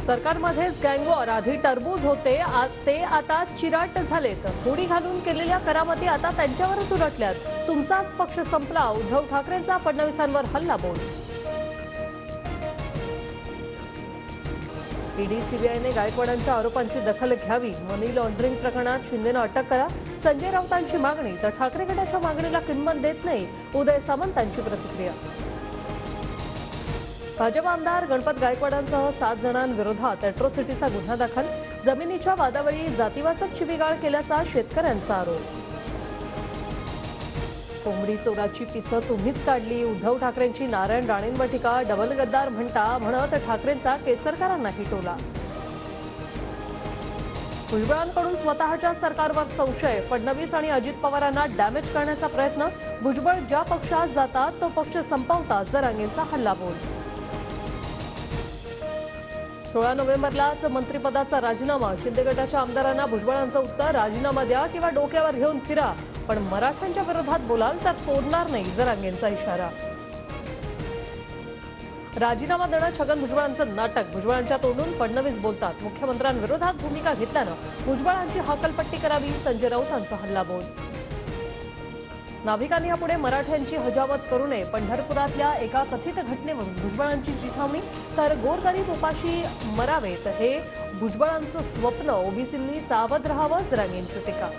सरकारमध्येच gang war आधी टरबूज होते ते आता चिराट झालेत। होडी घालून केलेल्या करामती आता त्यांच्यावरच उलटल्यात। तुमचाच पक्ष संपला, उद्धव ठाकरेंचा फडणवीसांवर हल्लाबोल। ईडी सीबीआयने गायकवाडांच्या आरोपांची दखल घ्यावी। मनी लॉन्ड्रिंग प्रकरणात शिंदेनं अटक करा, संजय राऊतांची मागणी। तर ठाकरे गटाच्या मागणीला किंमत देत नाही, उदय सामंतांची प्रतिक्रिया। भाजप आमदार गणपत गायकवाडांसह 7 जणांविरोधात अॅट्रॉसिटीचा गुन्हा दाखल। जमिनीच्या वादावेळी जातीवाचक शिवीगाळ केल्याचा शेतकऱ्यांचा आरोप। कोंबडी चोराची पिसं तुम्हीच काढली, उद्धव ठाकरेंची नारायण राणेंवर टीका। डबल गद्दार म्हणत ठाकरेंचा केसरकरांनाही टोला। भुजबळांकडून स्वतःच्या सरकारवर संशय, फडणवीस आणि अजित पवारांना डॅमेज करण्याचा प्रयत्न। भुजबळ ज्या पक्षात जातात तो पक्ष संपवतात, जरांगेंचा हल्लाबोल। 16 नोव्हेंबरलाच मंत्रिपदाचा राजीनामा। शिंदे गटाच्या आमदारांना भुजबळांचं उत्तर, राजीनामा द्या किंवा डोक्यावर घेऊन फिरा, पण मराठ्यांच्या विरोधात बोलाल तर सोडणार नाही, जरांगेंचा इशारा। राजीनामा देणं छगन भुजबळांचं नाटक। भुजबळांच्या तोंडून फडणवीस बोलतात, मुख्यमंत्र्यांविरोधात भूमिका घेतल्यानं भुजबळांची हकालपट्टी करावी, संजय राऊतांचा हल्लाबोल। नाभिकांनी यापुढे मराठ्यांची हजामत करू नये। पंढरपुरातल्या एका कथित घटनेवरून भुजबळांची चिथावणी। तर गोरगरीब उपाशी मरावेत हे भुजबळांचं स्वप्न, ओबीसींनी सावध राहावं, जरांगेंची टीका।